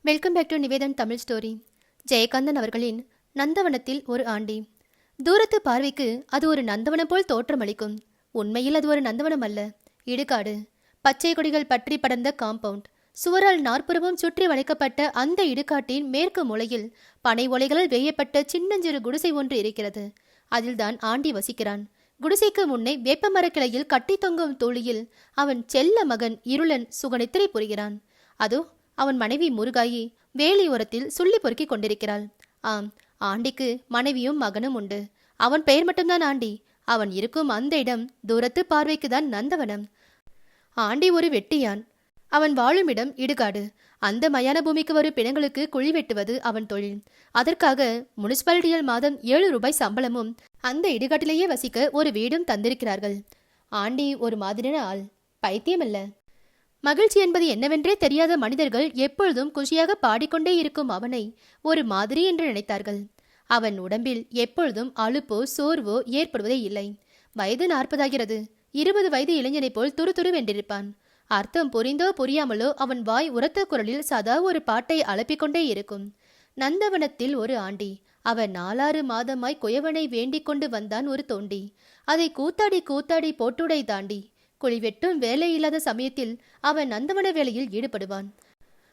Welcome back to Nivedhan Tamil story. Jayakanthan அவர்களின் நந்தவனத்தில் ஒரு ஆண்டி. தூரத்து பார்வைக்கு அது ஒரு நந்தவனம் போல் தோற்றமளிக்கும். உண்மையில் அது ஒரு நந்தவனம் அல்ல, இடுகாடு. பச்சை கொடிகள் பற்றி படர்ந்த காம்பவுண்ட். சுவரால் நாற்புறமும் சுற்றி வளைக்கப்பட்ட அந்த இடுகாட்டின் மேற்கு மூலையில் பனை ஓலைகளால் வேயப்பட்ட சின்னஞ்சிறு குடிசை ஒன்று இருக்கிறது. அதில்தான் ஆண்டி வசிக்கிறான். குடிசைக்கு முன்னே வேப்பமர கிளையில் கட்டி தொங்கும் தோழியில் அவன் செல்ல மகன் இருளன் சுகநித்திரை புரிகிறான். அதோ அவன் மனைவி முருகாயி வேலி ஓரத்தில் சுள்ளி பொறுக்கி கொண்டிருக்கிறாள். ஆம், ஆண்டிக்கு மனைவியும் மகனும் உண்டு. அவன் பெயர் மட்டும்தான் ஆண்டி. அவன் இருக்கும் அந்த இடம் தூரத்து பார்வைக்கு தான் நந்தவனம். ஆண்டி ஒரு வெட்டியான். அவன் வாழும் இடம் இடுகாடு. அந்த மயான பூமிக்கு வரும் பிணங்களுக்கு குழி வெட்டுவது அவன் தொழில். அதற்காக முனிசிபாலிட்டியில் மாதம் 7 ரூபாய் சம்பளமும் அந்த இடுகாட்டிலேயே வசிக்க ஒரு வீடும் தந்திருக்கிறார்கள். ஆண்டி ஒரு மாதிரியான ஆள், பைத்தியமல்ல. மகிழ்ச்சி என்பது என்னவென்றே தெரியாத மனிதர்கள் எப்பொழுதும் குஷியாக பாடிக்கொண்டே இருக்கும் அவனை ஒரு மாதிரி என்று நினைத்தார்கள். அவன் உடம்பில் எப்பொழுதும் அலுப்போ சோர்வோ ஏற்படுவதே இல்லை. வயது 40 20 வயது இளைஞனை போல் துரு வென்றிருப்பான். அர்த்தம் புரிந்தோ புரியாமலோ அவன் வாய் உரத்த குரலில் சதா ஒரு பாட்டை அலப்பிக்கொண்டே இருக்கும். நந்தவனத்தில் ஒரு ஆண்டி. அவன் 4-6 மாதமாய் குயவனை வேண்டிக் கொண்டு வந்தான் ஒரு தோண்டி. அதை கூத்தாடி போட்டுடை தாண்டி குழிவெட்டும் வேலை இல்லாத சமயத்தில் அவன் நந்தவன வேலையில் ஈடுபடுவான்.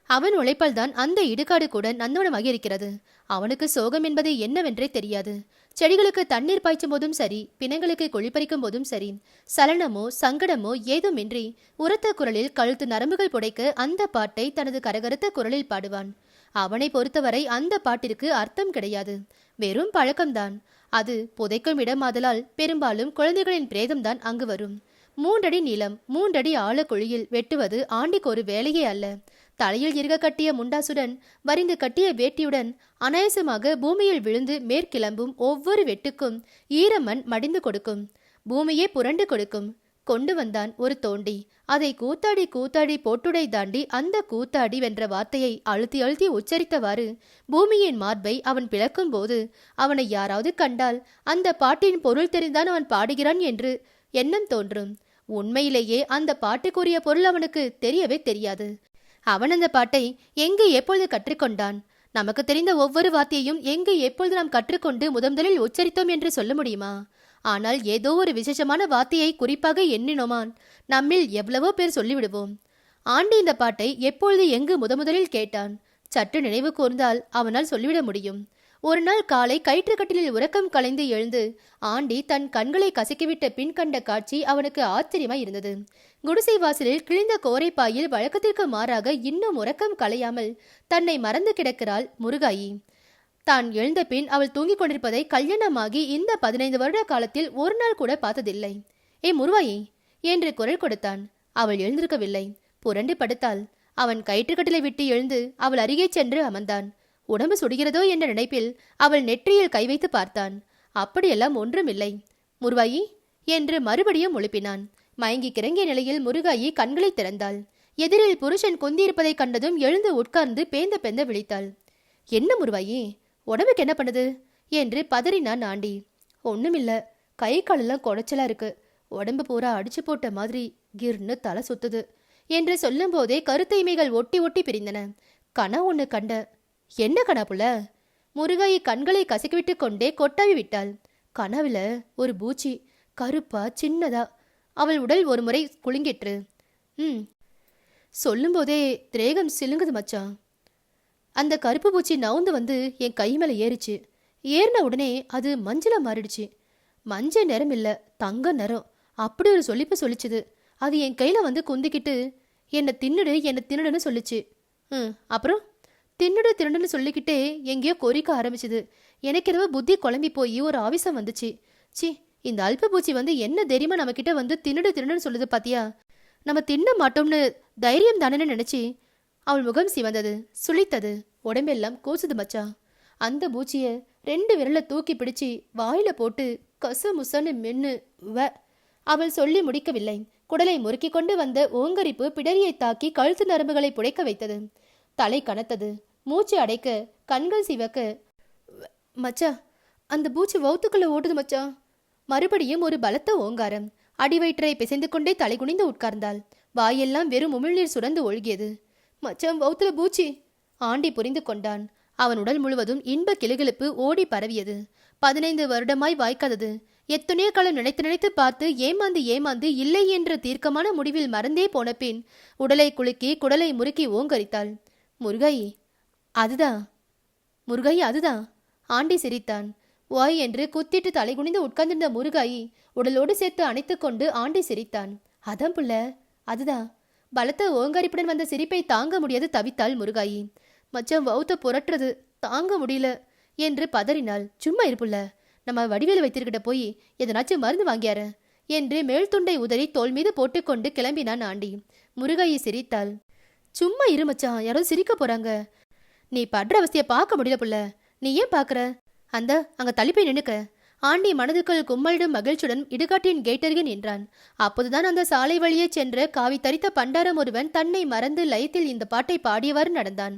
அவன் உழைப்பால் தான் அந்த இடுகாடு கூட நந்தவனமாக இருக்கிறது. அவனுக்கு சோகம் என்பது என்னவென்றே தெரியாது. செடிகளுக்கு தண்ணீர் பாய்ச்சும் போதும் சரி, பிணங்களுக்கு குழிப்பறிக்கும் போதும் சரி, சலனமோ சங்கடமோ ஏதுமின்றி உரத்த குரலில் கழுத்து நரம்புகள் புடைக்க அந்த பாட்டை தனது கரகரத்த குரலில் பாடுவான். அவனை பொறுத்தவரை அந்த பாட்டிற்கு அர்த்தம் கிடையாது, வெறும் பழக்கம்தான். அது புதைக்கும் இடமாதலால் பெரும்பாலும் குழந்தைகளின் பிரேதம்தான் அங்கு வரும். 3 அடி நீளம் 3 அடி ஆழ குழியில் வெட்டுவது ஆண்டிக்கு ஒரு வேலையே அல்ல. தலையில் இருக கட்டிய முண்டாசுடன் வரிந்து கட்டிய வேட்டியுடன் அனாயசமாக பூமியில் விழுந்து மேற்கிளம்பும் ஒவ்வொரு வெட்டுக்கும் ஈரமண் மடிந்து கொடுக்கும். பூமியே புரண்டு கொடுக்கும். கொண்டு வந்தான் ஒரு தோண்டி. அதை கூத்தாடி போட்டுடை தாண்டி அந்த கூத்தாடி வென்ற வார்த்தையை அழுத்தி உச்சரித்தவாறு பூமியின் மார்பை அவன் பிளக்கும் போது அவனை யாராவது கண்டால் அந்த பாட்டின் பொருள் தெரிந்தான் அவன் பாடுகிறான் என்று எண்ணம் தோன்றும். உண்மையிலேயே அந்த பாட்டுக்குரிய பொருள் அவனுக்கு தெரியவே தெரியாது. அவன் அந்த பாட்டை எங்கு எப்பொழுது கற்றுக்கொண்டான்? நமக்கு தெரிந்த ஒவ்வொரு வார்த்தையையும் எங்கு எப்பொழுது நாம் கற்றுக்கொண்டு முதலில் உச்சரித்தோம் என்று சொல்ல முடியுமா? ஆனால் ஏதோ ஒரு விசேஷமான வார்த்தையை குறிப்பாக எண்ணினோமான் நம்மில் எவ்வளவோ பேர் சொல்லிவிடுவோம். ஆண்டி இந்த பாட்டை எப்பொழுது எங்கு முதலில் கேட்டான்? சற்று நினைவு கூர்ந்தால் அவனால் சொல்லிவிட முடியும். ஒரு நாள் காலை கயிற்றுக்கட்டிலில் உறக்கம் கலைந்து எழுந்து ஆண்டி தன் கண்களை கசக்கிவிட்ட பின் கண்ட காட்சி அவனுக்கு ஆச்சரியமாய் இருந்தது. குடிசை வாசலில் கிழிந்த கோரைப்பாயில் வழக்கத்திற்கு மாறாக இன்னும் உறக்கம் கலையாமல் தன்னை மறந்து கிடக்கிறாள் முருகாயி. தான் எழுந்த பின் அவள் தூங்கிக் கொண்டிருப்பதை கல்யாணமாகி இந்த 15 வருட காலத்தில் ஒரு நாள் கூட பார்த்ததில்லை. ஏ முருகாயி என்று குரல் கொடுத்தான். அவள் எழுந்திருக்கவில்லை, புரண்டு படுத்தாள். அவன் கயிற்றுக்கட்டிலை விட்டு எழுந்து அவள் அருகே சென்று அமர்ந்தான். உடம்பு சுடுகிறதோ என்ற நினைப்பில் அவள் நெற்றியில் கை வைத்து பார்த்தான். அப்படியெல்லாம் ஒன்றுமில்லை. முருகாயி என்று மறுபடியும் எழுப்பினான். மயங்கி கிறங்கிய நிலையில் முருகாயி கண்களை திறந்தாள். எதிரில் புருஷன் குந்தியிருப்பதை கண்டதும் எழுந்து உட்கார்ந்து பேந்த விழித்தாள். என்ன முருகாயி, உடம்புக்கு என்ன பண்ணுது என்று பதறினான் ஆண்டி. ஒண்ணுமில்ல, கை காலெல்லாம் குடைச்சலா இருக்கு, உடம்பு பூரா அடிச்சு போட்ட மாதிரி கிர்னு தலை சுத்துது என்று சொல்லும் போதே கருத்தைமைகள் ஒட்டி பிரிந்தன. கனவு ஒண்ணு கண்ட. என்ன கனப்புல? முருகாயி கண்களை கசக்கிவிட்டு கொண்டே கொட்டாவி விட்டாள். கனவுல ஒரு பூச்சி, கருப்பா சின்னதா. அவள் உடல் ஒரு முறை குலுங்கிற்று. சொல்லும் போதே திரேகம் சிலுங்குது மச்சான். அந்த கருப்பு பூச்சி நவுந்து வந்து என் கை மேல ஏறிச்சு. ஏறின உடனே அது மஞ்சளா மாறிடுச்சு. மஞ்சள் நிறம் இல்ல, தங்க நிறம். அப்படி ஒரு சொல்லிப்பு சொல்லிச்சுது. அது என் கையில வந்து குந்திக்கிட்டு என்னை தின்னுடுன்னு சொல்லிச்சு. அப்புறம் தின்னுடுன்னு சொல்லிக்கிட்டே எங்கேயோ கொறிக்க ஆரம்பிச்சுது. எனக்கு என்னவோ புத்தி குழம்பி போய் ஒரு ஆவேசம் வந்துச்சு. சி, இந்த அல்ப பூச்சி வந்து என்ன தைரியமா நம்ம கிட்ட வந்து தின்னுடுன்னு சொல்லுது பாத்தியா? நம்ம தின்ன மாட்டோம்னு தைரியம் தானேன்னு நினைச்சு. அவள் முகம் சிவந்தது, சுளித்தது, உடம்பெல்லாம் கூசுது மச்சா. அந்த பூச்சிய 2 விரல தூக்கி பிடிச்சி வாயில போட்டு கச முசன்னு மென்னு அவள் சொல்லி முடிக்கவில்லை. குடலை முறுக்கி கொண்டு வந்த ஓங்கரிப்பு பிடரியை தாக்கி கழுத்து நரம்புகளை புடைக்க வைத்தது. தலை கனத்தது, மூச்சு அடைக்க, கண்கள் சிவக்க. மச்சா, அந்த பூச்சி வவுத்துக்குள்ள ஓடுது மச்சா. மறுபடியும் ஒரு பலத்த ஓங்காரம். அடிவயிற்றை பிசைந்து கொண்டே தலை குனிந்து உட்கார்ந்தாள். வாயெல்லாம் வெறும் உமிழ்நீர் சுரந்து ஒழுகியது. மச்சான், வவுத்துல பூச்சி. ஆண்டி புரிந்து கொண்டான். அவன் உடல் முழுவதும் இன்ப கிளுகிளுப்பு ஓடி பரவியது. 15 வருடமாய் வாய்க்காதது எத்தனையோ காலம் நினைத்து நினைத்து பார்த்து ஏமாந்து ஏமாந்து இல்லை என்ற தீர்க்கமான முடிவில் மறந்தே போன பின் உடலை குலுக்கி குடலை முறுக்கி ஓங்கரித்தாள். முருகாயி, அதுதான் முருகாயி, அதுதான். ஆண்டி சிரித்தான். ஓய் என்று குத்திட்டு தலைகுனிந்து உட்கார்ந்திருந்த முருகாயி உடலோடு சேர்த்து அணைத்து கொண்டு ஆண்டி சிரித்தான். அதான் புள்ள, அதுதான். பலத்த ஓங்கரிப்புடன் வந்த சிரிப்பை தாங்க முடியாது தவித்தாள் முருகாயி. மச்சம் வவுத்த புரட்டுறது தாங்க முடியல என்று பதறினாள். சும்மா இருப்புள்ள, நம்ம வடிவேலு வைத்திருக்கிட்ட போய் எதனாச்சும் மருந்து வாங்கியார என்று மேல் துண்டை உதறி தோல் மீது போட்டுக்கொண்டு கிளம்பினான் ஆண்டி. முருகாயி சிரித்தாள். சும்மா இரு மச்சான், யாரோ சிரிக்க போறாங்க. நீ படுற அவஸ்தைய பார்க்க முடியல புள்ள. நீ ஏன் பாக்குற? அந்த அங்க தள்ளிப்போய் நின்னுக்க. ஆண்டி மனதுக்குள் கும்மலிடும் மகிழ்ச்சியுடன் இடுகாட்டின் கேட்டருகே நின்றான். அப்போதுதான் அந்த சாலை வழியே சென்ற காவி தரித்த பண்டாரம் ஒருவன் தன்னை மறந்து லயத்தில் இந்த பாட்டை பாடியவாறு நடந்தான்.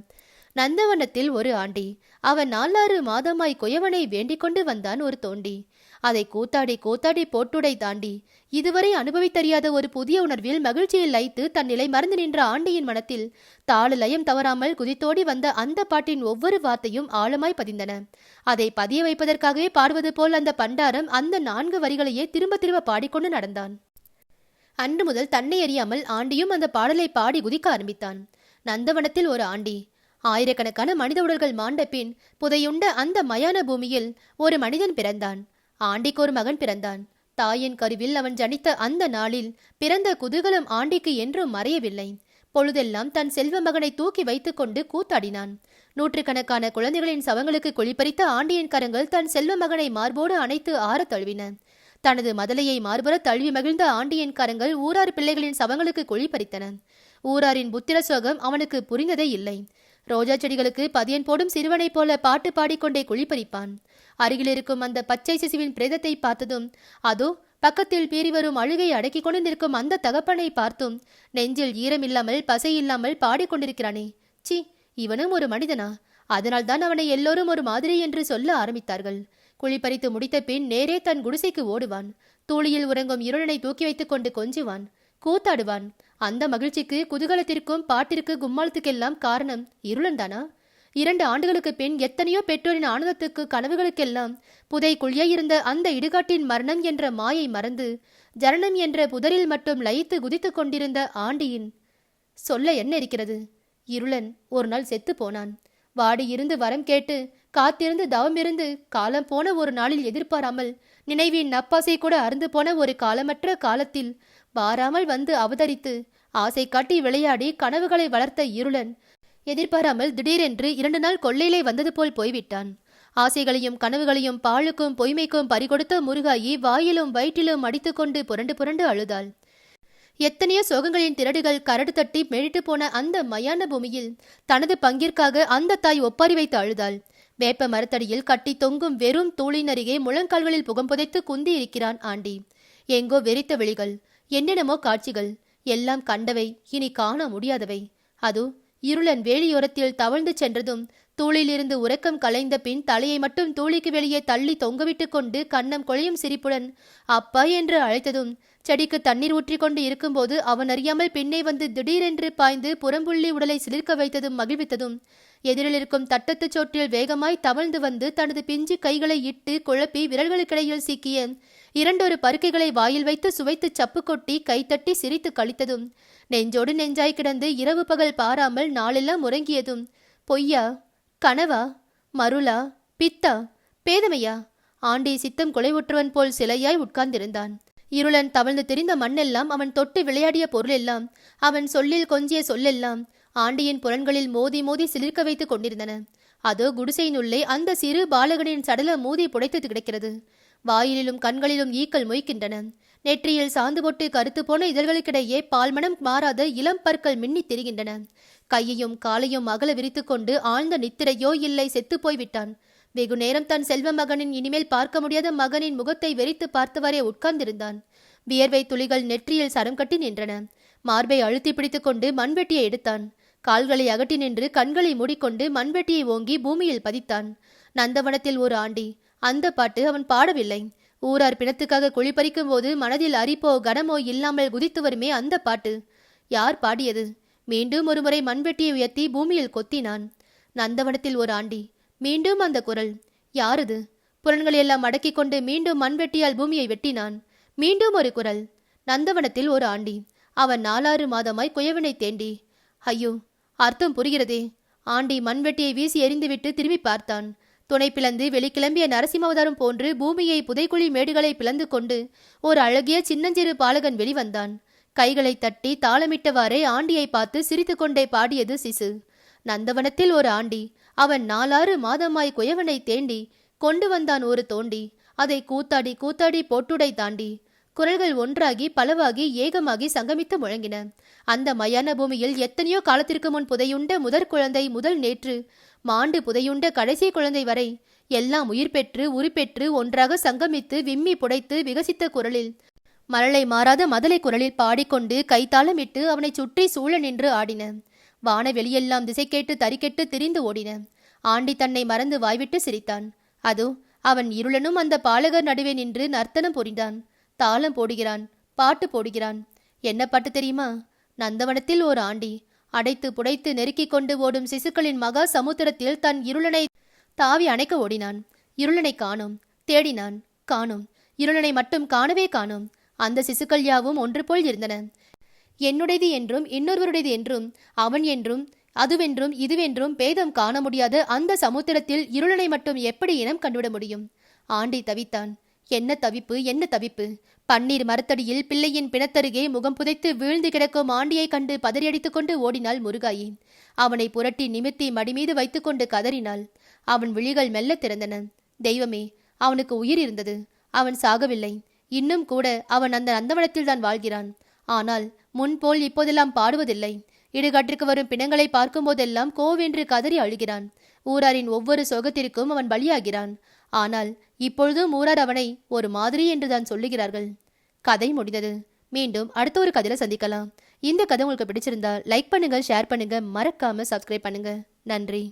நந்தவனத்தில் ஒரு ஆண்டி, அவன் 4-6 மாதமாய் குயவனை வேண்டிக் கொண்டு வந்தான் ஒரு தோண்டி. அதை கூத்தாடி கூத்தாடி போட்டுடை தாண்டி இதுவரை அனுபவித்தறியாத ஒரு புதிய உணர்வில் மகிழ்ச்சியில் லயித்து தன் நிலை மறந்து நின்ற ஆண்டியின் மனத்தில் தாள லயம் தவறாமல் குதித்தோடி வந்த அந்த பாட்டின் ஒவ்வொரு வார்த்தையும் ஆழமாய் பதிந்தன. அதை பதிய வைப்பதற்காகவே பாடுவது போல் அந்த பண்டாரம் அந்த 4 வரிகளையே திரும்ப திரும்ப பாடிக்கொண்டு நடந்தான். அன்று முதல் தன்னை அறியாமல் ஆண்டியும் அந்த பாடலை பாடி குதிக்க ஆரம்பித்தான். நந்தவனத்தில் ஒரு ஆண்டி. ஆயிரக்கணக்கான மனித உடல்கள் மாண்ட பின் புதையுண்ட அந்த மயான பூமியில் ஒரு மனிதன் பிறந்தான். ஆண்டிக்கு ஒரு மகன் பிறந்தான். தாயின் கருவில் அவன் ஜனித்த அந்த நாளில் பிறந்த குதூகலம் ஆண்டிக்கு என்றும் மறையவில்லை. பொழுதெல்லாம் தன் செல்வ மகனை தூக்கி வைத்துக் கொண்டு கூத்தாடினான். 100கணக்கான குழந்தைகளின் சவங்களுக்கு குளிப்பறித்த ஆண்டியின் கரங்கள் தன் செல்வ மகனை மார்போடு அணைத்து ஆற தழுவின. தனது மதலையை மார்புற தழுவி மகிழ்ந்த ஆண்டியின் கரங்கள் ஊரார் பிள்ளைகளின் சவங்களுக்கு குளிப்பறித்தன. ஊராரின் புத்திர சோகம் அவனுக்கு புரிந்ததே இல்லை. ரோஜா செடிகளுக்கு பதியன் போடும் சிறுவனைப் போல பாட்டு பாடிக்கொண்டே குளிப்பறிப்பான். அருகில் இருக்கும் அந்த பச்சை சிசுவின் பிரேதத்தை பார்த்ததும், அதோ பக்கத்தில் பீறி வரும் அழுகை அடக்கி கொண்டு நிற்கும் அந்த தகப்பனை பார்த்தும் நெஞ்சில் ஈரமில்லாமல் பசை இல்லாமல் பாடிக்கொண்டிருக்கிறானே, சி, இவனும் ஒரு மனிதனா? அதனால்தான் அவனை எல்லோரும் ஒரு மாதிரி என்று சொல்ல ஆரம்பித்தார்கள். குளிப்பறித்து முடித்த பின் நேரே தன் குடிசைக்கு ஓடுவான். தூளியில் உறங்கும் இருளனை தூக்கி வைத்துக் கொண்டு கொஞ்சுவான், கூத்தாடுவான். அந்த மகிழ்ச்சிக்கு, குதூகலத்திற்கும் பாட்டிற்கு கும்மாளத்துக்கெல்லாம் காரணம் இருளன் தானா? 2 ஆண்டுகளுக்கு பின் எத்தனையோ பெற்றோரின் ஆனந்தத்துக்கு கனவுகளுக்கெல்லாம் புதை குழியாயிருந்த அந்த இடுகாட்டின் மரணம் என்ற மாயை மறந்து ஜனனம் என்ற புதரில் மட்டும் லயித்து குதித்து கொண்டிருந்த ஆண்டியின் சொல்ல என்ன இருக்கிறது? இருளன் ஒரு நாள் செத்து போனான். வாடி இருந்து வரம் கேட்டு காத்திருந்து தவமிருந்து காலம் போன ஒரு நாளில் எதிர்பாராமல் நினைவின் நப்பாசை கூட அருந்து போன ஒரு காலமற்ற காலத்தில் வாராமல் வந்து அவதரித்து ஆசை காட்டி விளையாடி கனவுகளை வளர்த்த இருளன் எதிர்பாராமல் திடீரென்று 2 நாள் கொள்ளையிலே வந்தது போல் போய்விட்டான். ஆசைகளையும் கனவுகளையும் பாழுக்கும் பொய்மைக்கும் பறிகொடுத்த முருகாயி வாயிலும் வயிற்றிலும் அடித்துக்கொண்டு புரண்டு புரண்டு அழுதாள். எத்தனையோ சோகங்களின் திரடுகள் கரடு தட்டி மெழிட்டு போன அந்த மயான பூமியில் தனது பங்கிற்காக அந்த தாய் ஒப்பாரி வைத்து அழுதாள். வேப்ப மரத்தடியில் கட்டி தொங்கும் வெறும் தூளின் அருகே முழங்கால்களில் புகம் புதைத்து குந்தி இருக்கிறான் ஆண்டி. எங்கோ வெறித்த விழிகள், என்னென்னமோ காட்சிகள், எல்லாம் கண்டவை, இனி காண முடியாதவை. அது இருளன் வேலியோரத்தில் தவழ்ந்து சென்றதும் தூளிலிருந்து உறக்கம் கலைந்த பின் தலையை மட்டும் தூளிக்கு வெளியே தள்ளி தொங்கவிட்டு கொண்டு கன்னம் கொழையும் சிரிப்புடன் அப்பா என்று அழைத்ததும், செடிக்கு தண்ணீர் ஊற்றி கொண்டு இருக்கும்போது அவன் அறியாமல் பின்னே வந்து திடீரென்று பாய்ந்து புறம்புள்ளி உடலை சிலிர்க்க வைத்ததும் மகிழ்வித்ததும், எதிரில் இருக்கும் தட்டத்து சோற்றில் வேகமாய் தவழ்ந்து வந்து தனது பிஞ்சு கைகளை இட்டு குழப்பி விரல்களுக்கிடையில் சிக்கிய 2 பருக்கைகளை வாயில் வைத்து சுவைத்து சப்பு கொட்டி கைத்தட்டி சிரித்து கழித்ததும், நெஞ்சோடு நெஞ்சாய் கிடந்து இரவு பகல் பாராமல் நாளெல்லாம் உறங்கியதும், பொய்யா, கனவா, மருளா, பித்தா, பேதமையா? ஆண்டி சித்தம் கொலைவுற்றவன் போல் சிலையாய் உட்கார்ந்திருந்தான். இருளன் தவழ்ந்து திரிந்த மண்ணெல்லாம், அவன் தொட்டு விளையாடிய பொருளெல்லாம், அவன் சொல்லில் கொஞ்சிய சொல்லெல்லாம் ஆண்டியின் புலன்களில் மோதி மோதி சிலிர்க்க வைத்து கொண்டிருந்தன. அதோ குடிசையினுள்ளே அந்த சிறு பாலகனின் சடல மூதி புடைத்து கிடக்கிறது. வாயிலிலும் கண்களிலும் ஈக்கள் மொய்க்கின்றன. நெற்றியில் சாந்து போட்டு கருத்து போன இதழ்களுக்கிடையே பால்மணம் மாறாத இளம் பற்கள் மின்னித் திரிகின்றன. கையையும் காலையும் அகல விரித்து கொண்டு ஆழ்ந்த நித்திரையோ இல்லை செத்துப்போய் விட்டான். வெகு நேரம் தன் செல்வ மகனின் இனிமேல் பார்க்க முடியாத மகனின் முகத்தை வெறித்து பார்த்தவாறே உட்கார்ந்திருந்தான். வியர்வை துளிகள் நெற்றியில் சரம் கட்டி நின்றன. மார்பை அழுத்தி பிடித்து கொண்டு மண்வெட்டியை எடுத்தான். கால்களை அகட்டி நின்று கண்களை மூடிக்கொண்டு மண்வெட்டியை ஓங்கி பூமியில் பதித்தான். நந்தவனத்தில் ஒரு ஆண்டி. அந்த பாட்டு அவன் பாடவில்லை. ஊரார் பிணத்துக்காக குழிப்பறிக்கும் போது மனதில் அரிப்போ கனமோ இல்லாமல் குதித்து வருமே அந்த பாட்டு. யார் பாடியது? மீண்டும் ஒருமுறை மண்வெட்டியை உயர்த்தி பூமியில் கொத்தினான். நந்தவனத்தில் ஒரு ஆண்டி. மீண்டும் அந்த குரல். யாரது? புலன்களையெல்லாம் அடக்கிக் கொண்டு மீண்டும் மண்வெட்டியால் பூமியை வெட்டினான். மீண்டும் ஒரு குரல். நந்தவனத்தில் ஒரு ஆண்டி. அவன் 4-6 மாதமாய் குயவனை தேண்டி. ஐயோ, அர்த்தம் புரிகிறதே. ஆண்டி மண்வெட்டியை வீசி எறிந்துவிட்டு திரும்பி பார்த்தான். துணை பிளந்து வெளிக்கிளம்பிய நரசிம்மாவதாரம் போன்று பூமியை புதைக்குழி மேடுகளை பிளந்து கொண்டு ஒரு அழகிய சின்னஞ்சிறு பாலகன் வெளிவந்தான். கைகளை தட்டி தாளமிட்டவாறே ஆண்டியை பார்த்து சிரித்துக்கொண்டே பாடியது சிசு. நந்தவனத்தில் ஒரு ஆண்டி. அவன் 4-6 மாதமாய் குயவனை தேண்டி கொண்டு வந்தான் ஒரு தோண்டி. அதை கூத்தாடி கூத்தாடி போட்டுடை தாண்டி. குரல்கள் ஒன்றாகி பலவாகி ஏகமாகி சங்கமித்து முழங்கின. அந்த மயான பூமியில் எத்தனையோ காலத்திற்கு முன் புதையுண்ட முதற் குழந்தை முதல் நேற்று மாண்டு புதையுண்ட கடைசி குழந்தை வரை எல்லாம் உயிர் பெற்று உருப்பெற்று ஒன்றாக சங்கமித்து விம்மி புடைத்து விகசித்த குரலில், மரளை மாறாத மதலை குரலில் பாடிக்கொண்டு கைத்தாளமிட்டு அவனை சுற்றி சூழ நின்று ஆடின. வான வெளியெல்லாம் திசை கேட்டு தறிக்கெட்டு திரிந்து ஓடின. ஆண்டி தன்னை மறந்து வாய்விட்டு சிரித்தான். அதோ அவன் இருளனும் அந்த பாலகர் நடுவே நின்று நர்த்தனம் புரிந்தான். தாளம் போடுகிறான், பாட்டு போடுகிறான். என்ன பாட்டு தெரியுமா? நந்தவனத்தில் ஓர் ஆண்டி. அடைத்து புடைத்து நெருக்கிக் கொண்டு ஓடும் சிசுக்களின் மகா சமுத்திரத்தில் தன் இருளனை தாவி அணைக்க ஓடினான். இருளனை காணோம். தேடினான், காணோம். இருளனை மட்டும் காணவே காணோம். அந்த சிசுக்கள் யாவும் ஒன்று போல் இருந்தன. என்னுடையது என்றும் இன்னொருவருடையது என்றும் அவன் என்றும் அதுவென்றும் இதுவென்றும் பேதம் காண முடியாத அந்த சமுத்திரத்தில் இருளனை மட்டும் எப்படி இனம் கண்டுவிட முடியும்? ஆண்டி தவித்தான். என்ன தவிப்பு, என்ன தவிப்பு! பன்னீர் மரத்தடியில் பிள்ளையின் பிணத்தருகே முகம் புதைத்து வீழ்ந்து கிடக்கும் ஆண்டியை கண்டு பதறியடித்துக் கொண்டு ஓடினாள் முருகாயி. அவனை புரட்டி நிமிர்த்தி மடிமீது வைத்துக்கொண்டு கதறினாள். அவன் விழிகள் மெல்ல திறந்தன. தெய்வமே, அவனுக்கு உயிர் இருந்தது. அவன் சாகவில்லை. இன்னும் கூட அவன் அந்த நந்தவனத்தில் தான் வாழ்கிறான். ஆனால் முன்போல் இப்போதெல்லாம் பாடுவதில்லை. இடுகாட்டிற்கு வரும் பிணங்களை பார்க்கும் போதெல்லாம் கோவென்று கதறி அழுகிறான். ஊராரின் ஒவ்வொரு சோகத்திற்கும் அவன் பலியாகிறான். ஆனால் இப்பொழுதும் ஊரார் அவனை ஒரு மாதிரி என்றுதான் சொல்லுகிறார்கள். கதை முடிந்தது. மீண்டும் அடுத்த ஒரு கதையில சந்திக்கலாம். இந்த கதை உங்களுக்கு பிடிச்சிருந்தா லைக் பண்ணுங்க, ஷேர் பண்ணுங்க, மறக்காம சப்ஸ்கிரைப் பண்ணுங்க. நன்றி.